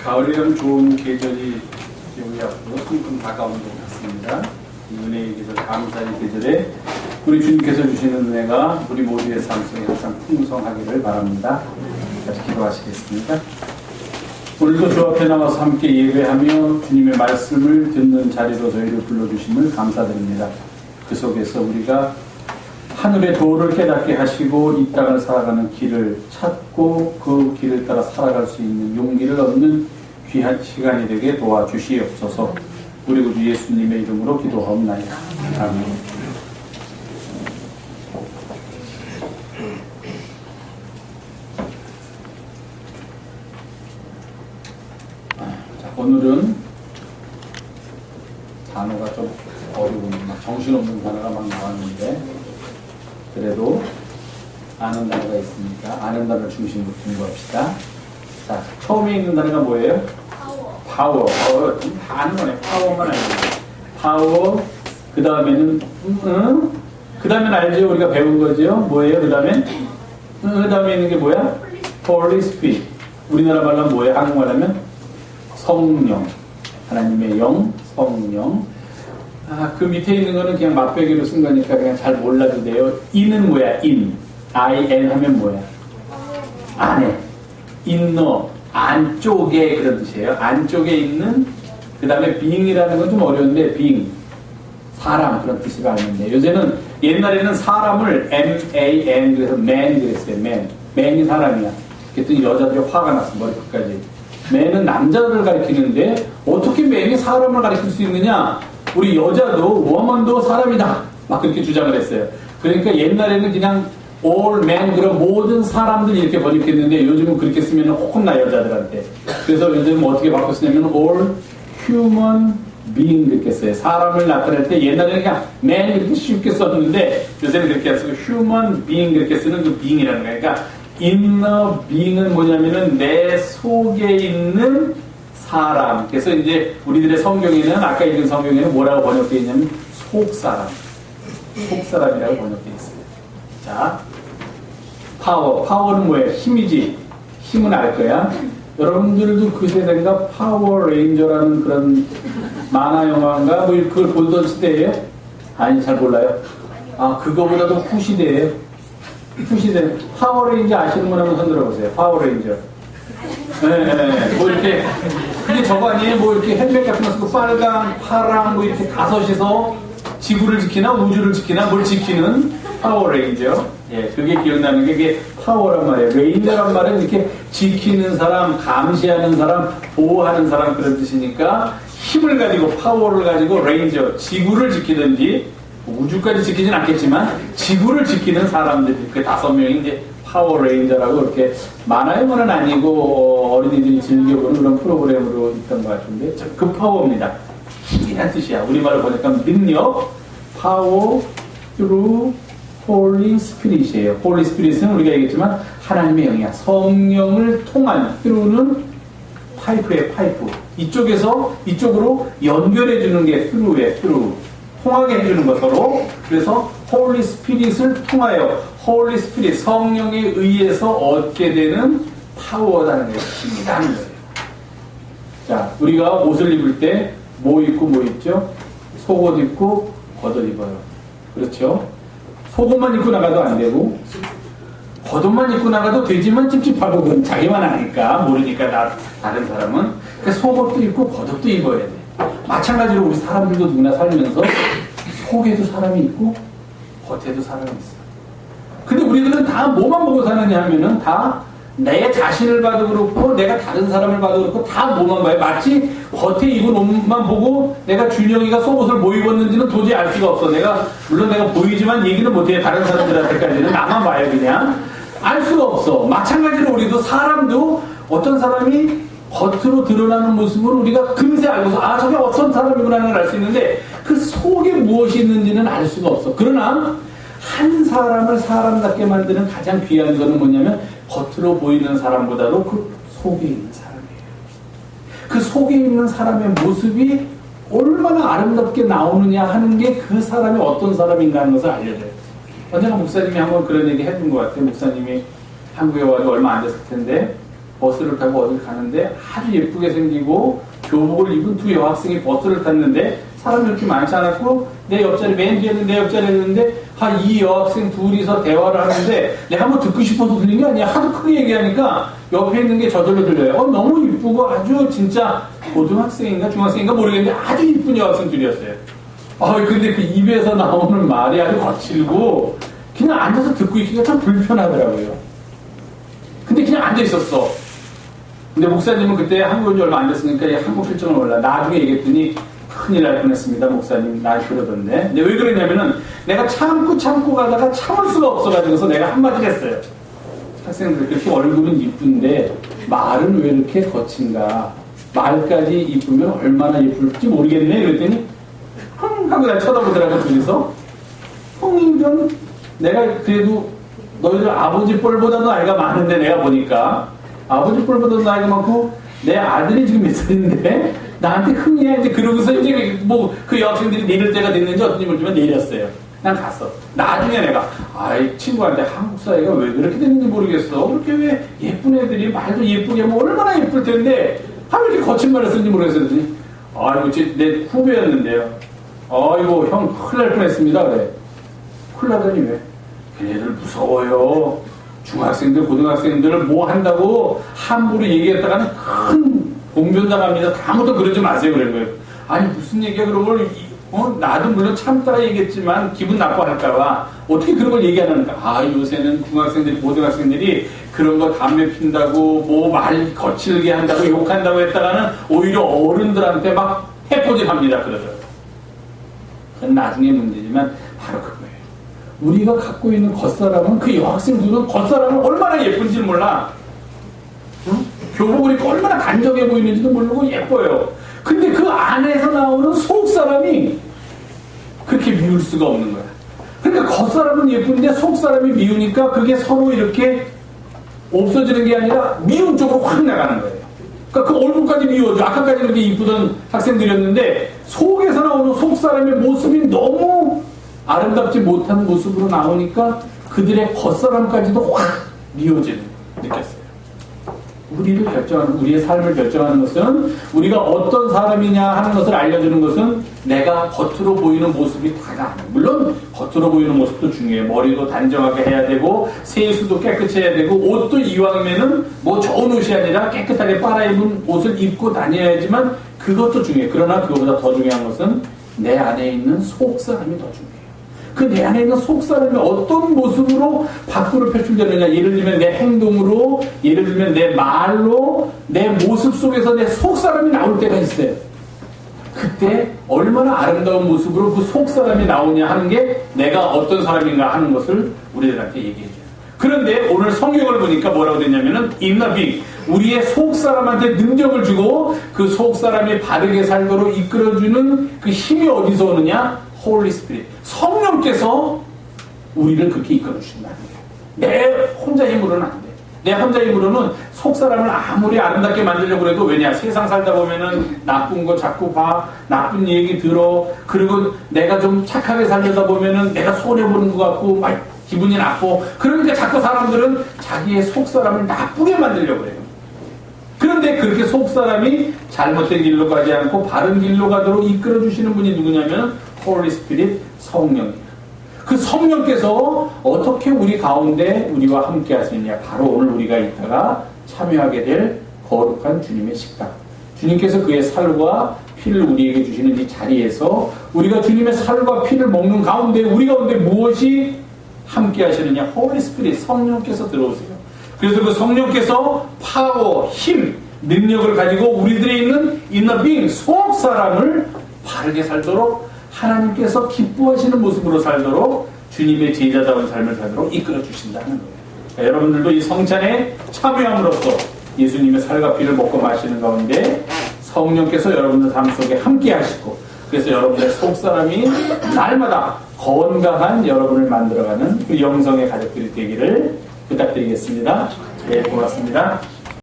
가을이라면 좋은 계절이 우리 앞으로 성큼 다가오는 것 같습니다. 이 은혜의 계절, 감사의 계절에 우리 주님께서 주시는 은혜가 우리 모두의 삶 속에 항상 풍성하기를 바랍니다. 같이 기도하시겠습니다. 오늘도 주 앞에 나와서 함께 예배하며 주님의 말씀을 듣는 자리로 저희를 불러주심을 감사드립니다. 그 속에서 우리가 하늘의 도를 깨닫게 하시고 이 땅을 살아가는 길을 찾고 그 길을 따라 살아갈 수 있는 용기를 얻는 귀한 시간이 되게 도와주시옵소서. 우리 구주 예수님의 이름으로 기도하옵나이다. 아멘. 자, 오늘은 단어가 좀 어려운, 정신없는 단어가 막 나왔는데 그래도 아는 단어가 있으니까 아는 단어를 중심으로 공부합시다. 자, 처음에 있는 단어가 뭐예요? 파워. 다 아는 거네. 파워만 알고. 파워. 그 다음에는 그 다음엔 알죠? 우리가 배운 거죠? 뭐예요? 그 다음에 그 다음에 있는 게 뭐야? Holy Spirit. 우리나라 말로 하면 뭐예요? 한국말 하면 성령. 하나님의 영, 성령. 그 밑에 있는 거는 그냥 맛배기로 쓴 거니까 그냥 잘 몰라도 돼요. in은 뭐야? in 하면 뭐야? 안에. inner. 안쪽에 그런 뜻이에요. 안쪽에 있는. 그 다음에 being이라는 건 좀 어려운데 being. 사람 그런 뜻이라 하는데 요새는 옛날에는 사람을 man 그래서 man 그랬어요. man이 사람이야. 그랬더니 여자들이 화가 났어. 머리끝까지. man은 남자를 가리키는데 어떻게 man이 사람을 가리킬 수 있느냐? 우리 여자도 woman도 사람이다. 막 그렇게 주장을 했어요. 그러니까 옛날에는 그냥 all men 그런 모든 사람들이 이렇게 번역했는데 요즘은 그렇게 쓰면 혼나 여자들한테. 그래서 요즘은 어떻게 바꿔 쓰냐면 all human being 이렇게 써요. 사람을 나타낼 때 옛날에는 그냥 man 이렇게 쉽게 썼는데 요새는 그렇게 안 쓰고 human being 이렇게 쓰는 그 being이라는 거예요. 그러니까 inner being은 뭐냐면은 내 속에 있는 사람. 그래서 이제 우리들의 성경에는 아까 읽은 성경에는 뭐라고 번역되어 있냐면 속사람. 속사람이라고 번역되어 있어요. 자, 파워. 파워는 뭐예요? 힘이지. 힘은 알 거야. 여러분들도 그 세대인가 파워레인저라는 그런 만화 영화인가 뭐 그걸 보던 시대예요? 아니 잘 몰라요. 그거보다도 후시대예요. 후시대. 파워레인저 아시는 분 한번 손 들어보세요. 파워레인저. 네. 뭐 이렇게 그게 저거 아니에요? 뭐 이렇게 헬멧 같은 거 쓰고 빨강, 파랑 뭐 이렇게 다섯이서 지구를 지키나 우주를 지키나 뭘 지키는 파워레인저. 예, 그게 기억나는 게 그게 파워란 말이에요. 레인저란 말은 이렇게 지키는 사람, 감시하는 사람, 보호하는 사람 그런 뜻이니까 힘을 가지고 파워를 가지고 레인저, 지구를 지키든지 우주까지 지키진 않겠지만 지구를 지키는 사람들이 그 5명이 이제 파워레인저라고 이렇게 만화 영화는 아니고 어린이들이 즐겨보는 그런 프로그램으로 있던 것 같은데 그 파워입니다. 힘이란 뜻이야. 우리말로 번역하면 능력, 파워, through Holy Spirit이에요. Holy Spirit은 우리가 얘기했지만 하나님의 영이야. 성령을 통한 through는 파이프의 파이프. 이쪽에서 이쪽으로 연결해주는 게 through예요. through. 통하게 해주는 거 서로. 그래서 Holy Spirit을 통하여 Holy Spirit 성령에 의해서 얻게 되는 파워라는 거예요. 힘이라는 거예요. 자, 우리가 옷을 입을 때 뭐 입고 뭐 입죠? 속옷 입고 겉옷 입어요. 그렇죠? 속옷만 입고 나가도 안 되고 겉옷만 입고 나가도 되지만 찝찝하고 그건 자기만 아니까 모르니까 다른 사람은 그러니까 속옷도 입고 겉옷도 입어야 돼. 마찬가지로 우리 사람들도 누구나 살면서 속에도 사람이 있고 겉에도 사람이 있어. 근데 우리들은 다 뭐만 보고 사느냐 하면은 다 내 자신을 봐도 그렇고 내가 다른 사람을 봐도 그렇고 다 뭐만 봐요. 마치 겉에 입은 옷만 보고 내가 준영이가 속옷을 뭐 입었는지는 도저히 알 수가 없어. 물론 내가 보이지만 얘기는 못해. 다른 사람들한테까지는 나만 봐요. 그냥 알 수가 없어. 마찬가지로 우리도 사람도 어떤 사람이 겉으로 드러나는 모습으로 우리가 금세 알고서 저게 어떤 사람이구나는 걸 알 수 있는데 그 속에 무엇이 있는지는 알 수가 없어. 그러나 한 사람을 사람답게 만드는 가장 귀한 것은 뭐냐면 겉으로 보이는 사람보다도 그 속에 있는 사람이에요. 그 속에 있는 사람의 모습이 얼마나 아름답게 나오느냐 하는 게 그 사람이 어떤 사람인가 하는 것을 알려줘요. 언젠가 목사님이 한번 그런 얘기 해준 것 같아요. 목사님이 한국에 와서 얼마 안 됐을 텐데 버스를 타고 어딜 가는데 아주 예쁘게 생기고 교복을 입은 두 여학생이 버스를 탔는데 사람이 그렇게 많지 않았고 내 옆자리 맨 뒤에는 내 옆자리에 있는데 이 여학생 둘이서 대화를 하는데 내가 뭐 듣고 싶어서 들린 게 아니야. 하도 크게 얘기하니까 옆에 있는 게 저절로 들려요. 너무 이쁘고 아주 진짜 고등학생인가 중학생인가 모르겠는데 아주 이쁜 여학생 둘이었어요. 근데 그 입에서 나오는 말이 아주 거칠고 그냥 앉아서 듣고 있기가 참 불편하더라고요. 근데 그냥 앉아 있었어. 근데 목사님은 그때 한국 온 지 얼마 안 됐으니까 한국 실정을 몰라. 나중에 얘기했더니 큰일 날 뻔했습니다. 목사님 날 그러던데. 근데 왜 그러냐면은 내가 참고 가다가 참을 수가 없어가지고서 내가 한마디를 했어요. 학생들 그렇게 얼굴은 이쁜데 말은 왜 이렇게 거친가. 말까지 이쁘면 얼마나 예쁠지 모르겠네. 그랬더니 흥 하고 날 쳐다보더라고 둘이서. 흥이면 내가 그래도 너희들 아버지 뻘보다도 나이가 많은데 내가 보니까 아버지 뻘보다도 나이가 많고 내 아들이 지금 몇 살인데 나한테 흥이야 이제 그러고서 이제 뭐 그 여학생들이 내릴 때가 됐는지 어떤지 모르지만 내렸어요. 난 갔어. 나중에 내가 친구한테 한국 사회가 왜 그렇게 됐는지 모르겠어. 그렇게 왜 예쁜 애들이 말도 예쁘게 하면 얼마나 예쁠 텐데 왜 이렇게 거친 말을 쓰는지 모르겠어. 내 후배였는데요. 형 큰일 날 뻔했습니다. 그래. 큰일 나더니 왜? 걔네들 무서워요. 중학생들, 고등학생들을 뭐 한다고 함부로 얘기했다가는 큰 공변당합니다. 다음부터 그러지 마세요. 그런 거예요. 무슨 얘기야 그런 걸 나도 물론 참다가 얘기했지만 기분 나빠할까봐 어떻게 그런 걸 얘기 안 하는가. 요새는 중학생들이, 고등학생들이 그런 거 담배 핀다고 뭐 말 거칠게 한다고 욕한다고 했다가는 오히려 어른들한테 막 해코지합니다. 그러더라고요. 그건 나중에 문제지만 바로 그거예요. 우리가 갖고 있는 겉사람은 그 여학생들은 겉사람은 얼마나 예쁜지 몰라. 응? 교복을 입고 얼마나 단정해 보이는지도 모르고 예뻐요. 근데 그 안에서 나오는 속사람이 그렇게 미울 수가 없는 거야. 그러니까 겉사람은 예쁜데 속사람이 미우니까 그게 서로 이렇게 없어지는 게 아니라 미운 쪽으로 확 나가는 거예요. 그러니까 그 얼굴까지 미워져. 아까까지 그렇게 이쁘던 학생들이었는데 속에서 나오는 속사람의 모습이 너무 아름답지 못한 모습으로 나오니까 그들의 겉사람까지도 확 미워지는 느꼈어요. 우리의 삶을 결정하는 것은 우리가 어떤 사람이냐 하는 것을 알려주는 것은 내가 겉으로 보이는 모습이 다가 아니에요. 물론 겉으로 보이는 모습도 중요해요. 머리도 단정하게 해야 되고 세수도 깨끗이 해야 되고 옷도 이왕이면은 뭐 좋은 옷이 아니라 깨끗하게 빨아입은 옷을 입고 다녀야지만 그것도 중요해요. 그러나 그거보다 더 중요한 것은 내 안에 있는 속사람이 더 중요해요. 그 내 안에 있는 속사람이 어떤 모습으로 밖으로 표출되느냐. 예를 들면 내 행동으로, 예를 들면 내 말로, 내 모습 속에서 내 속사람이 나올 때가 있어요. 그때 얼마나 아름다운 모습으로 그 속사람이 나오냐 하는 게 내가 어떤 사람인가 하는 것을 우리들한테 얘기해줘요. 그런데 오늘 성경을 보니까 뭐라고 되냐면은 inner being, 우리의 속사람한테 능력을 주고 그 속사람이 바르게 살도록 이끌어주는 그 힘이 어디서 오느냐? Holy Spirit, 성령께서 우리를 그렇게 이끌어주신다는 거예요. 내 혼자 힘으로는 안 돼. 내 혼자 힘으로는 속사람을 아무리 아름답게 만들려고 해도 왜냐? 세상 살다 보면은 나쁜 거 자꾸 봐, 나쁜 얘기 들어, 그리고 내가 좀 착하게 살려다 보면은 내가 손해보는 것 같고 막 기분이 나빠. 그러니까 자꾸 사람들은 자기의 속사람을 나쁘게 만들려고 해요. 그런데 그렇게 속사람이 잘못된 길로 가지 않고 바른 길로 가도록 이끌어주시는 분이 누구냐면 Holy Spirit, 성령이에요. 그 성령께서 어떻게 우리 가운데 우리와 함께 하시느냐. 바로 오늘 우리가 이따가 참여하게 될 거룩한 주님의 식당. 주님께서 그의 살과 피를 우리에게 주시는 이 자리에서 우리가 주님의 살과 피를 먹는 가운데 우리 가운데 무엇이 함께 하시느냐. Holy Spirit, 성령께서 들어오세요. 그래서 그 성령께서 파워, 힘, 능력을 가지고 우리들에 있는 inner being, 속 사람을 바르게 살도록 하나님께서 기뻐하시는 모습으로 살도록 주님의 제자다운 삶을 살도록 이끌어 주신다는 거예요. 그러니까 여러분들도 이 성찬에 참여함으로써 예수님의 살과 피를 먹고 마시는 가운데 성령께서 여러분들 삶 속에 함께 하시고 그래서 여러분의 속사람이 날마다 건강한 여러분을 만들어가는 그 영성의 가족들이 되기를 부탁드리겠습니다. 네, 고맙습니다.